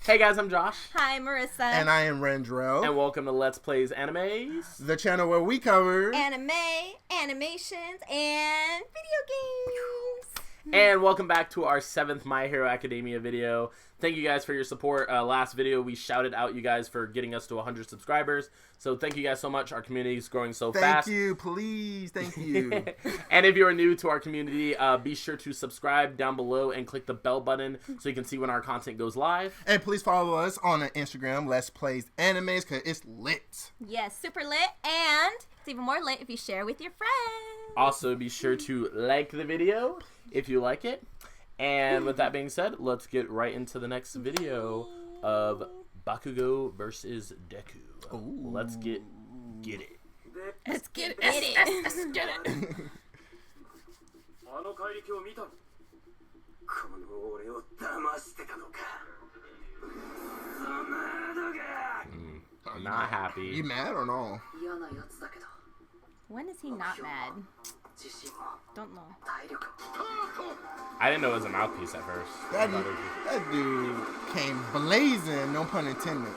Hey guys, I'm Josh. Hi, Marissa. And I am Rendrell. And welcome to Let's Plays Animes, the channel where we cover anime, animations, and video games. And welcome back to our 7th My Hero Academia video. Thank you guys for your support. Last video, we shouted out you guys for getting us to 100 subscribers. So thank you guys so much. Our community is growing so fast. Thank you, please. Thank you. And if you are new to our community, be sure to subscribe down below and click the bell button so you can see when our content goes live. And please follow us on Instagram, LetsPlaysAnimes, because it's lit. Yes, super lit. And it's even more lit if you share with your friends. Also, be sure to like the video if you like it. And with that being said, let's get right into the next video of Bakugo versus Deku. Ooh. Let's get it. Let's get it. Let's get it. I'm not happy. You mad or no? When is he not mad? Don't know. I didn't know it was a mouthpiece at first. That dude came blazing, no pun intended.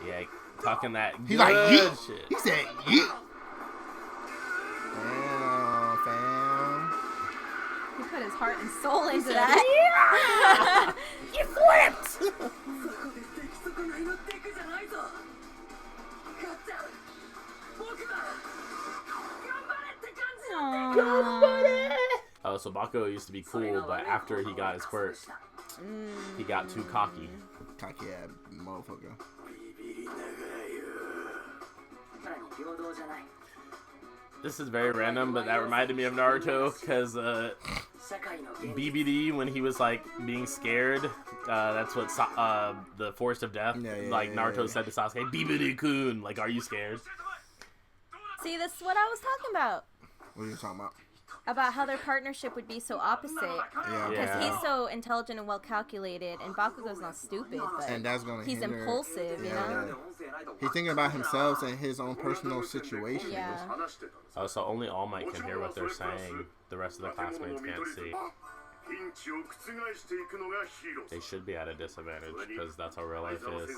Yeah, talking that He's good like, yeet. shit. He said, yeet. Damn, fam. He put his heart and soul into that. You flipped! Oh, so Bakugo used to be cool, but after he got his quirk, he got too cocky. Cocky ass motherfucker. This is very random, but that reminded me of Naruto, because BBD, when he was like being scared, that's what the Forest of Death, Naruto said to Sasuke, BBD-kun, like, are you scared? See, this is what I was talking about. What are you talking about? About how their partnership would be so opposite. Because he's so intelligent and well calculated, and Bakugo's not stupid, but and that's gonna he's hinder, impulsive, you know? He's thinking about himself and his own personal situation. Yeah. Oh, so only All Might can hear what they're saying. The rest of the classmates can't see. They should be at a disadvantage, because that's how real life is.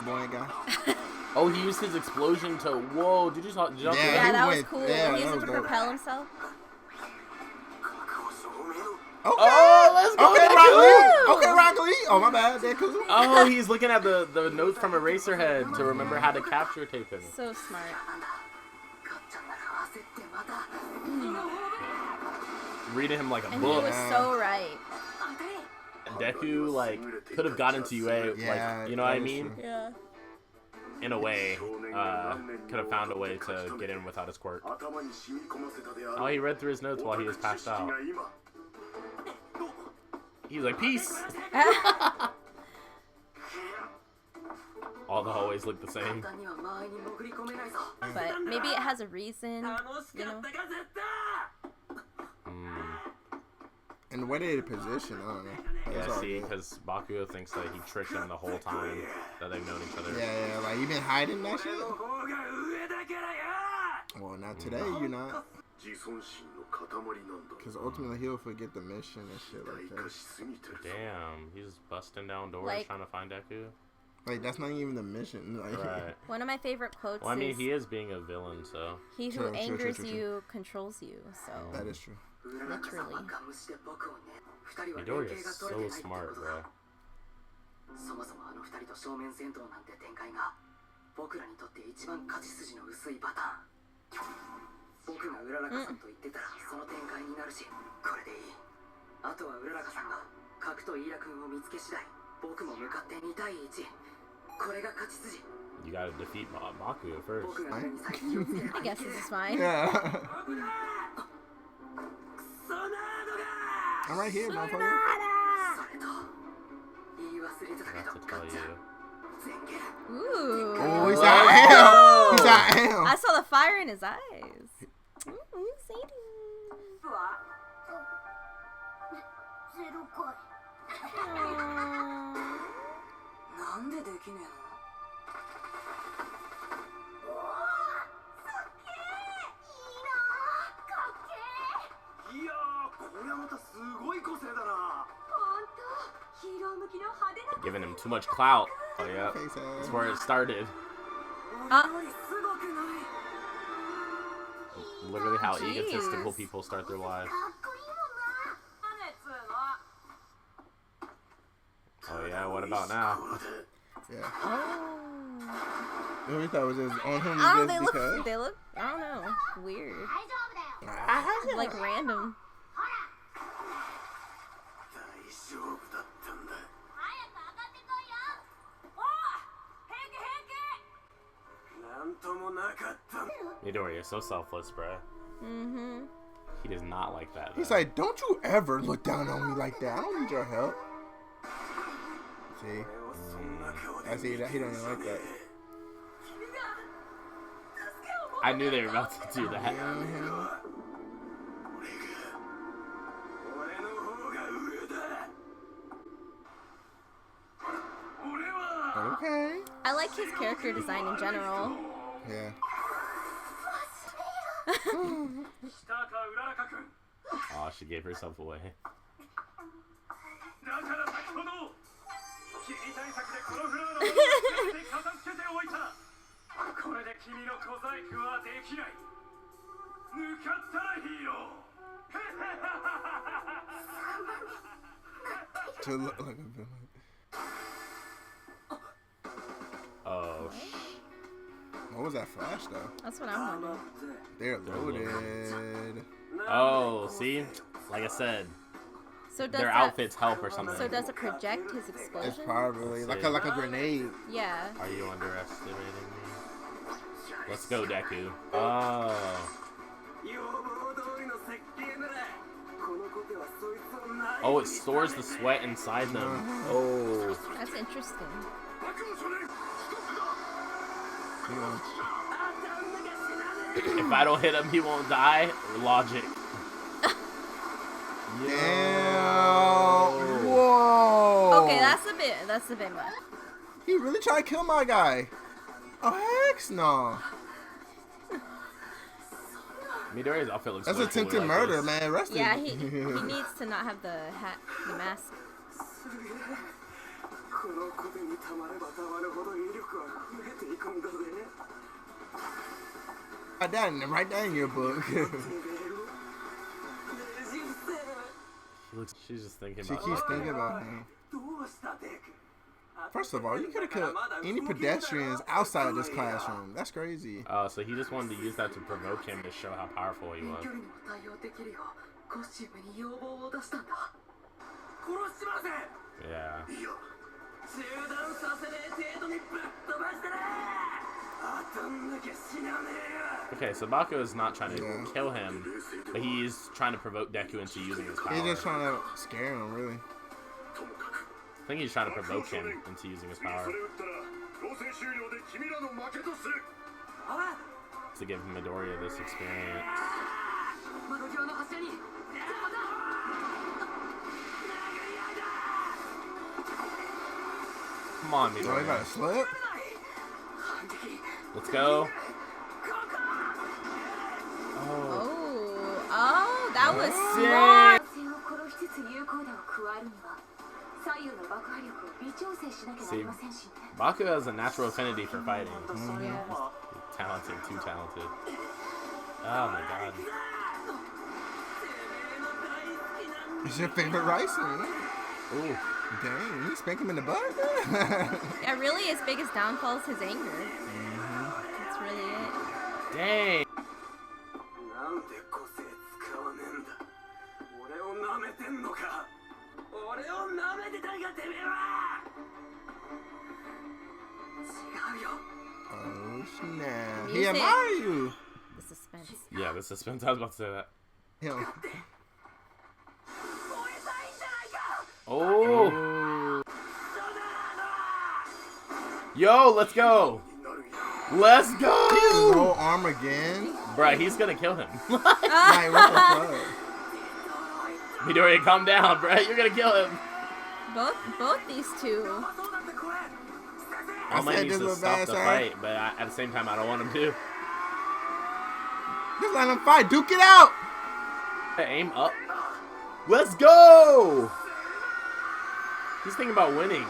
Boy guy. Oh, he used his explosion to... Whoa, did you see that? Yeah, that was cool. Yeah, he used it to dope. propel himself. Oh, let's go, Okay, Deku! Rock Lee. Okay, Rock Lee. Oh, my bad, Deku. Oh, he's looking at the notes from Eraserhead to remember how to capture tape him. So smart. Reading him like a And book. he was so right. Deku, like, could have gotten to UA, Yeah, like, you know what I mean? true. Yeah. In a way, could have found a way to get in without his quirk. Oh, he read through his notes while he was passed out. He was like, peace! All the hallways look the same. But maybe it has a reason, you know? And the way they position, I don't know. That's Yeah, all see, good. because Bakugo thinks that he tricked him the whole time that they've known each other. Yeah, like you been hiding that shit? Well, not today, you're not. Because ultimately he'll forget the mission and shit like that. Damn, he's busting down doors Like- trying to find Deku. Like, that's not even the mission. Like, Right. One of my favorite quotes Well, I mean, is, he is being a villain, so... he who True, true, angers true, true, you controls you, so... that is true. Literally. Midoriya is so smart, bro. You gotta defeat Bakugo first. I guess this is fine. Yeah. I'm right here, motherfucker. I have to tell you. Ooh. Oh, he's out him. He's out him. I saw the fire in his eyes. Ooh, exciting. Aww. Giving him too much clout. Oh yeah, that's where it started. Literally how egotistical people start their lives. Oh yeah, what about now? Yeah. The only thought was just on him. Oh, just because. they look, I don't know, weird. Like random. Midoriya is so selfless, bruh. He does not like that. He's like, don't you ever look down on me like that. I don't need your help. See? I see that. He don't even like that. I knew they were about to do that. Okay. I like his character design in general. Yeah. Oh, she gave herself away. To look like a villain. Oh, What was that flash though? That's what I'm wondering. They're loaded. oh, see? Like I said, So does their that, outfits help or something. So does it project his It's explosion? probably like a grenade. Yeah. Are you underestimating me? Let's go, Deku. Oh. Oh, it stores the sweat inside them. Oh. That's interesting. Yeah. If I don't hit him, he won't die. Logic. Damn. Whoa. Okay, that's a bit much. He really tried to kill my guy. Oh, heck no. Midoriya's outfit looks That's way attempted cooler like murder, this. man. Arrested. Yeah, he needs to not have the hat, the mask. Write that in your book. She's just thinking She about keeps it. thinking about him. First of all, you could have killed any pedestrians outside of this classroom. That's crazy. Oh, so he just wanted to use that to provoke him to show how powerful he was. Yeah. Okay, so Bakugo is not trying to kill him, but he's trying to provoke Deku into using his power. He's just trying to scare him, really. I think he's trying to provoke him into using his power. To give Midoriya this experience. Come on, Oh, he Midoriya. about to slip? Let's go. Oh, that was smart. See, Bakugo has a natural affinity for fighting. Yeah. Talented, too talented. Oh my god. It's your favorite rice, man. Ooh. Dang, you spank him in the butt? Yeah, really, his biggest downfall is his anger. That's really it. Dang. Oh, snap. He Music. admire you. The suspense. Yeah, the suspense. I was about to say that. Him. Oh. Yo, let's go. Let's His go. whole arm again. Bruh, he's gonna kill him. Like, what the fuck? Midoriya, calm down, bruh. You're gonna kill him. Both these two. All Might needs to stop the fight, but at the same time, I don't want him to. Just let him fight. Duke it out. Aim up. Let's go. He's thinking about winning.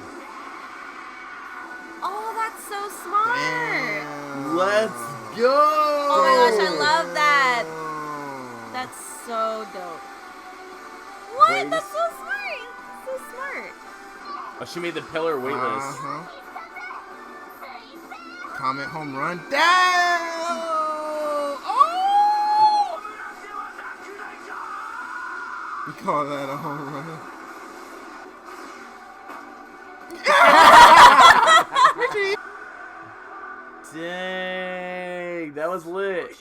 Oh, that's so smart. Damn. Let's go. Oh my gosh, I love that. That's so dope. What? Wait, That's so smart. So smart. Oh, she made the pillar weightless. Comment home run. Down. Oh! You call that a home run? Dang, that was lit.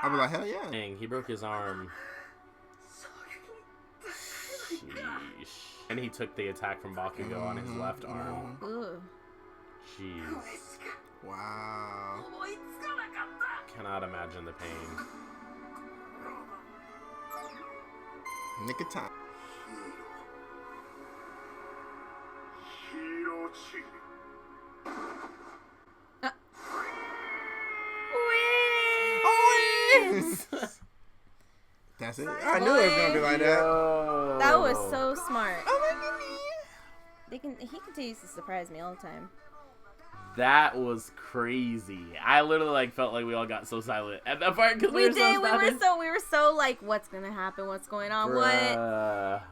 I'd be like, hell yeah. Dang, he broke his arm. Sheesh. And he took the attack from Bakugo on his left arm. Ooh. Jeez. Wow. Cannot imagine the pain. Nick of time. That's it. I knew it was gonna be like that. That was so smart. He continues to surprise me all the time. That was crazy. I literally felt like we all got so silent at that part because we were did. so We were so like, what's gonna happen? What's going on? Bruh. What?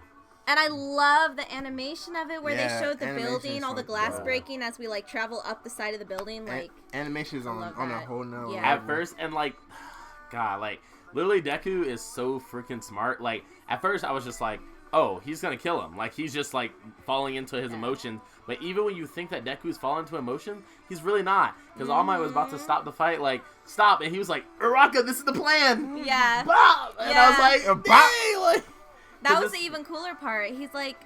And I love the animation of it where they showed the building, all the glass breaking as we travel up the side of the building. Animation's on a whole nother level. At first, and God, literally Deku is so freaking smart. At first I was just like, oh, he's gonna kill him. He's just falling into his emotions. But even when you think that Deku's falling into emotion, he's really not. Because All Might was about to stop the fight, stop, and he was like, Uraka, this is the plan. Yeah. Bop! And I was like, dang, that was the even cooler part. He's like,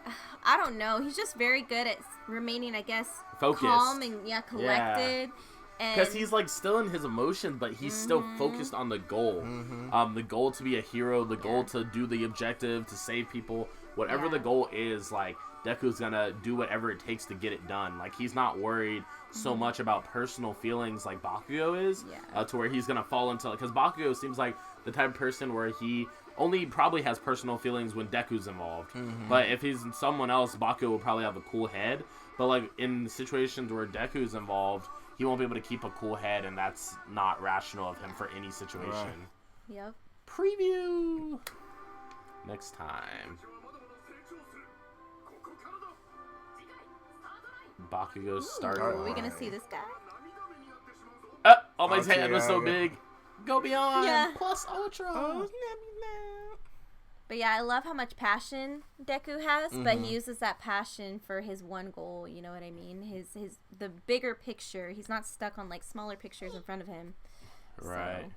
I don't know. He's just very good at remaining, I guess, focused, calm and collected. Because he's still in his emotions, but he's still focused on the goal. The goal to be a hero, the goal to do the objective, to save people. Whatever the goal is, Deku's gonna do whatever it takes to get it done. He's not worried so much about personal feelings like Bakugo is, to where he's gonna fall into, because Bakugo seems like the type of person where he only probably has personal feelings when Deku's involved. But if he's someone else, Bakugo will probably have a cool head. But in situations where Deku's involved, he won't be able to keep a cool head, and that's not rational of him for any situation. Right. Yep. Preview next time. Bakugo's starting. Are we gonna see this guy? All Might's head was so big. Go beyond. Plus Ultra. But yeah, I love how much passion Deku has, but he uses that passion for his one goal. You know what I mean? The bigger picture. He's not stuck on smaller pictures in front of him. Right. So.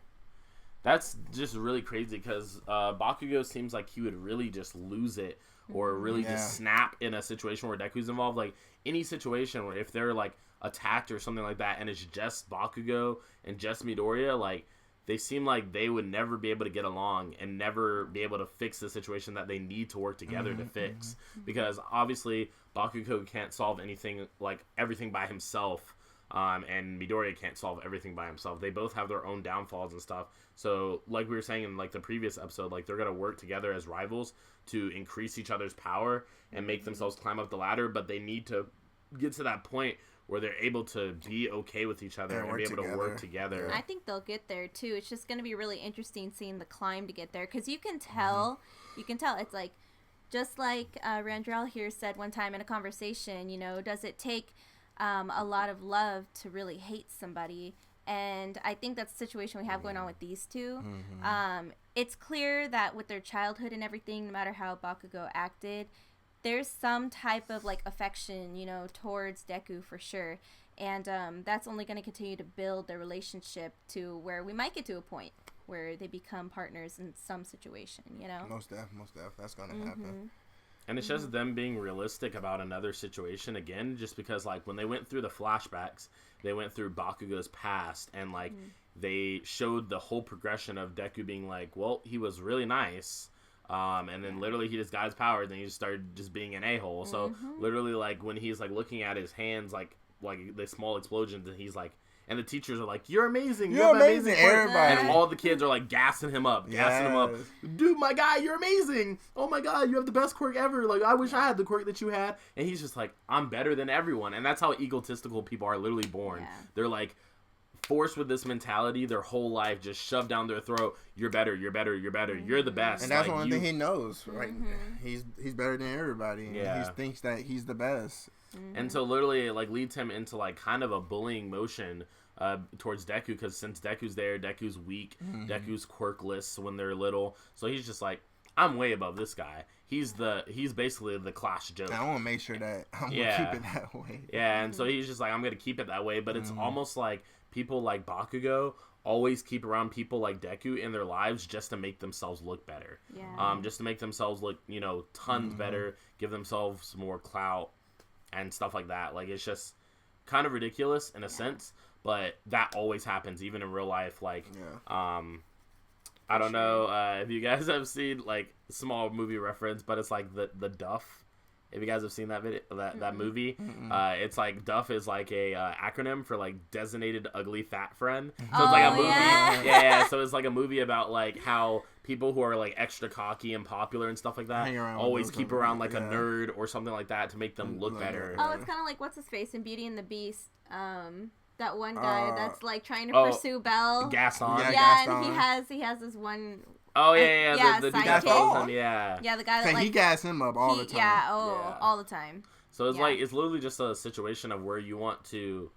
That's just really crazy because Bakugo seems like he would really just lose it or really just snap in a situation where Deku's involved. Any situation where if they're attacked or something like that and it's just Bakugo and just Midoriya, they seem like they would never be able to get along and never be able to fix the situation that they need to work together to fix. Because obviously Bakugo can't solve anything, everything by himself. And Midoriya can't solve everything by himself. They both have their own downfalls and stuff. So, like we were saying in the previous episode, they're gonna work together as rivals to increase each other's power and make themselves climb up the ladder. But they need to get to that point where they're able to be okay with each other and be able to work together. I think they'll get there too. It's just gonna be really interesting seeing the climb to get there because you can tell. It's just like Randrell here said one time in a conversation. Does it take a lot of love to really hate somebody? And I think that's the situation we have going on with these two. It's clear that with their childhood and everything, no matter how Bakugo acted, there's some type of affection, towards Deku for sure. And that's only going to continue to build their relationship to where we might get to a point where they become partners in some situation, Most def. That's going to happen. And it's just them being realistic about another situation again, just because when they went through the flashbacks, they went through Bakugo's past and they showed the whole progression of Deku being well, he was really nice, And then literally he just got his powers and he just started just being an a-hole. So literally like when he's like looking at his hands like the small explosions and he's like, and the teachers are like, "You're amazing! You're amazing!" Everybody, and all the kids are like gassing him up. Dude, my guy, you're amazing! Oh my god, you have the best quirk ever! Like, I wish I had the quirk that you had. And he's just like, I'm better than everyone. And that's how egotistical people are literally born. Yeah. They're like forced with this mentality their whole life, just shoved down their throat. You're better. You're better. You're better. You're the best. And that's one thing he knows, right? He's better than everybody. Yeah. He thinks that he's the best. And so literally it like leads him into like kind of a bullying motion towards Deku, because since Deku's there, Deku's weak, Deku's quirkless when they're little, so he's just like, I'm way above this guy. He's basically the class joke. I want to make sure that I'm gonna keep it that way. Yeah, and so he's just like, I'm gonna keep it that way, but it's almost like people like Bakugo always keep around people like Deku in their lives just to make themselves look better. Yeah. Just to make themselves look, tons better, give themselves more clout and stuff like that. Like, it's just kind of ridiculous in a sense, but that always happens even in real life. Like, I don't know if you guys have seen like small movie reference, but it's like the Duff. If you guys have seen that video, that movie, it's like Duff is like a acronym for like designated ugly fat friend. So it's like a movie. Yeah. So it's like a movie about like how people who are like extra cocky and popular and stuff like that always keep around like a nerd or something like that to make them look better. Oh, it's kind of like what's his face in Beauty and the Beast. That one guy that's like trying to pursue Belle. Gaston. And he has this one. Oh yeah. The dude that follows him. Yeah, the guy that like he gas him up all the time. All the time. So it's like it's literally just a situation of where you want to,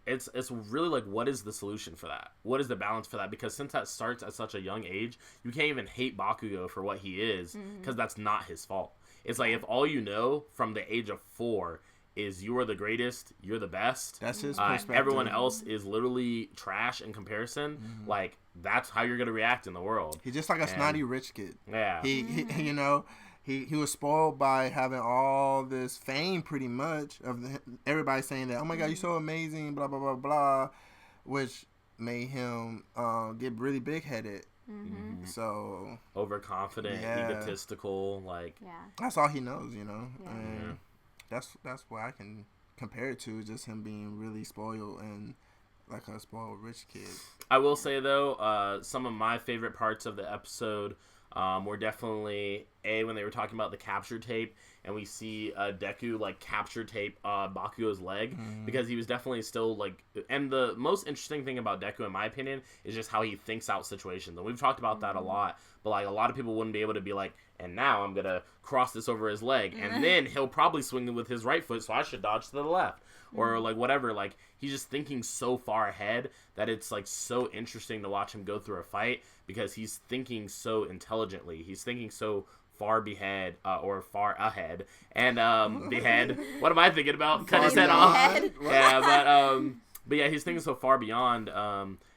it's really like, what is the solution for that? What is the balance for that? Because since that starts at such a young age, you can't even hate Bakugo for what he is, because that's not his fault. It's like, if all you know from the age of 4 is you are the greatest, you're the best. That's his perspective. Everyone else is literally trash in comparison. Like, that's how you're gonna react in the world. He's just like a snotty rich kid. Yeah. He was spoiled by having all this fame, pretty much, of everybody saying that, oh my god, you're so amazing, blah blah blah blah, which made him get really big headed. So overconfident, egotistical, like that's all he knows, And that's what I can compare it to, just him being really spoiled and like a spoiled rich kid. I will say though, some of my favorite parts of the episode were definitely when they were talking about the capture tape, and we see Deku like capture tape Bakugo's leg, because he was definitely still like. And the most interesting thing about Deku, in my opinion, is just how he thinks out situations, and we've talked about that a lot. But like, a lot of people wouldn't be able to be like, and now I'm gonna cross this over his leg, and then he'll probably swing it with his right foot, so I should dodge to the left, or like whatever. Like, he's just thinking so far ahead that it's like so interesting to watch him go through a fight, because he's thinking so intelligently. He's thinking so far behead or far ahead, and behead. What am I thinking about? Cut his head off. Yeah, but yeah, he's thinking so far beyond.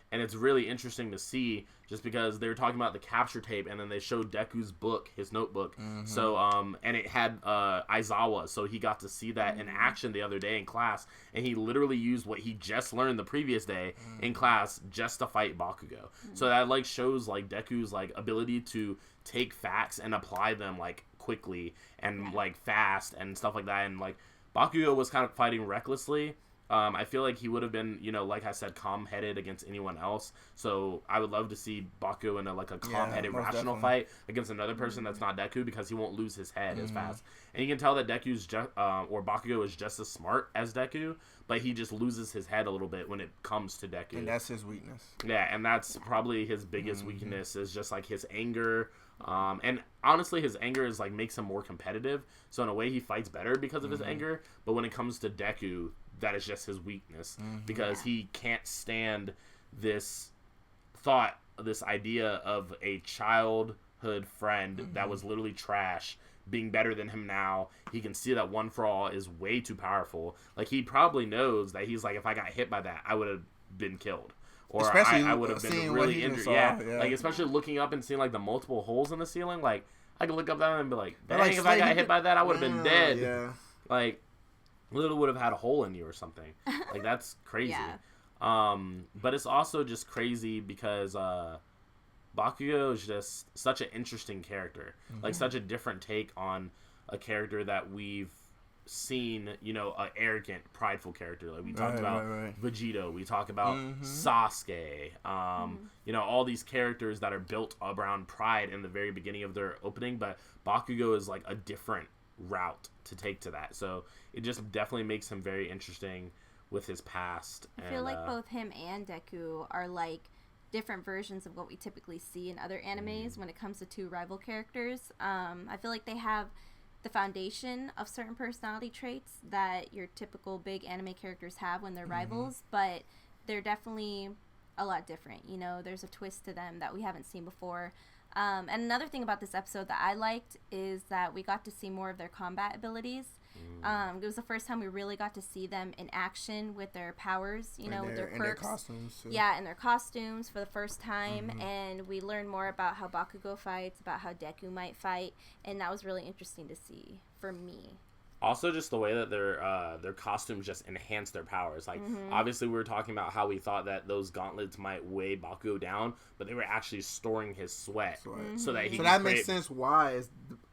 And it's really interesting to see, just because they were talking about the capture tape, and then they showed Deku's book, his notebook. So, and it had Aizawa, so he got to see that in action the other day in class, and he literally used what he just learned the previous day in class just to fight Bakugo. So that like shows like Deku's like ability to take facts and apply them like quickly and like fast and stuff like that. And like, Bakugo was kind of fighting recklessly. I feel like he would have been, like I said, calm-headed against anyone else. So I would love to see Bakugo in a calm-headed, rational fight against another person that's not Deku, because he won't lose his head as fast. And you can tell that Bakugo is just as smart as Deku, but he just loses his head a little bit when it comes to Deku. And that's his weakness. Yeah, and that's probably his biggest weakness, is just like his anger. And honestly, his anger is like makes him more competitive. So in a way, he fights better because of his anger. But when it comes to Deku, that is just his weakness, because he can't stand this idea of a childhood friend that was literally trash being better than him now. He can see that One For All is way too powerful. Like, he probably knows that he's like, if I got hit by that, I would have been killed. Or I would have been really injured. Yeah, like, especially looking up and seeing like the multiple holes in the ceiling. Like, I could look up that and be like, dang, if I got hit by that, I would have been dead. Yeah. Like, literally would have had a hole in you or something. Like, that's crazy. But it's also just crazy because Bakugo is just such an interesting character. Like, such a different take on a character that we've seen, you know, an arrogant, prideful character. Like, we talked about Vegito, we talk about Sasuke, you know, all these characters that are built around pride in the very beginning of their opening, but Bakugo is like a different route to take to that. So it just definitely makes him very interesting with his past. I feel like both him and Deku are like different versions of what we typically see in other animes when it comes to two rival characters. I feel like they have the foundation of certain personality traits that your typical big anime characters have when they're rivals, but they're definitely a lot different. You know, there's a twist to them that we haven't seen before. And another thing about this episode that I liked is that we got to see more of their combat abilities. It was the first time we really got to see them in action with their powers, you know, with their perks. And their costumes, too. Yeah, and their costumes for the first time. And we learned more about how Bakugo fights, about how Deku might fight. And that was really interesting to see for me. Also, just the way that their costumes just enhance their powers. Like, obviously, we were talking about how we thought that those gauntlets might weigh Bakugo down, but they were actually storing his sweat so that he. So that makes sense. Why is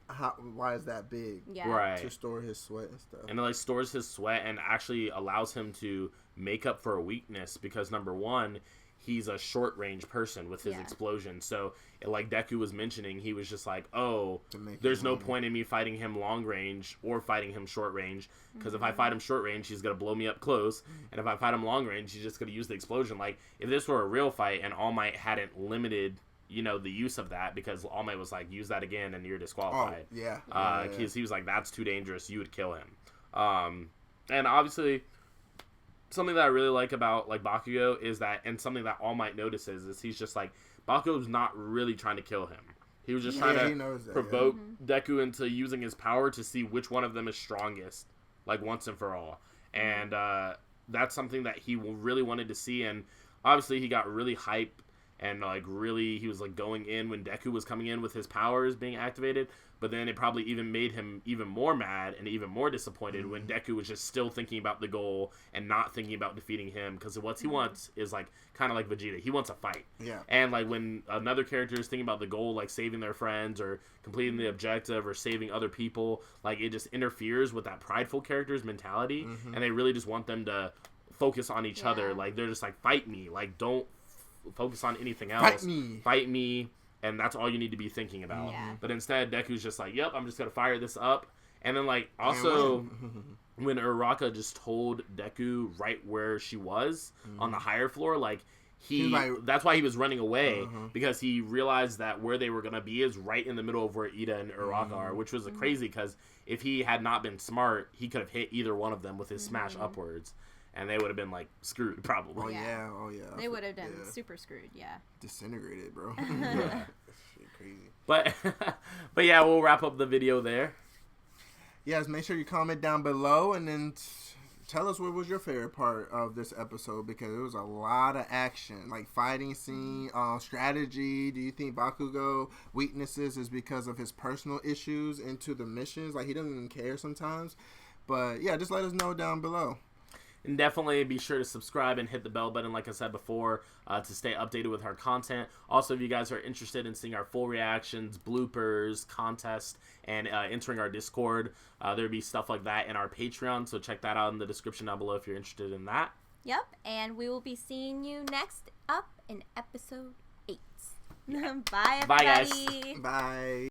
that big? Yeah. Right. To store his sweat and stuff. And it like stores his sweat and actually allows him to make up for a weakness because number one, he's a short range person with his explosion. So like Deku was mentioning, he was just like, oh, there's no point in me fighting him long range or fighting him short range because if I fight him short range, he's going to blow me up close. And if I fight him long range, he's just going to use the explosion. Like if this were a real fight and All Might hadn't limited, you know, the use of that because All Might was like, use that again and you're disqualified. Oh, yeah. Because he was like, that's too dangerous. You would kill him. And obviously, something that I really like about like Bakugo is that, and something that All Might notices is he's just like, Bakugo's not really trying to kill him. He was just trying to provoke Deku into using his power to see which one of them is strongest, like once and for all. And that's something that he really wanted to see. And obviously, he got really hype. And, like, really, he was, like, going in when Deku was coming in with his powers being activated. But then it probably even made him even more mad and even more disappointed when Deku was just still thinking about the goal and not thinking about defeating him. Because what he wants is, like, kind of like Vegeta. He wants a fight. Yeah. And, like, when another character is thinking about the goal, like saving their friends or completing the objective or saving other people, like, it just interferes with that prideful character's mentality. And they really just want them to focus on each other. Like, they're just like, fight me. Like, don't focus on anything else. Fight me, and that's all you need to be thinking about. But instead, Deku's just like, yep, I'm just gonna fire this up. And then like also when Uraraka just told Deku right where she was on the higher floor, like that's why he was running away because he realized that where they were gonna be is right in the middle of where Ida and Uraraka are, which was crazy because if he had not been smart, he could have hit either one of them with his smash upwards. And they would have been, like, screwed, probably. Oh, yeah. They would have been super screwed, Disintegrated, bro. Shit crazy. But yeah, we'll wrap up the video there. Yes, make sure you comment down below and then tell us what was your favorite part of this episode because it was a lot of action, like fighting scene, strategy. Do you think Bakugo weaknesses is because of his personal issues into the missions? Like, he doesn't even care sometimes. But, yeah, just let us know down below. And definitely be sure to subscribe and hit the bell button, like I said before, to stay updated with our content. Also, if you guys are interested in seeing our full reactions, bloopers, contests, and entering our Discord, there'll be stuff like that in our Patreon. So check that out in the description down below if you're interested in that. Yep, and we will be seeing you next up in episode 8. Bye, everybody. Bye, guys. Bye.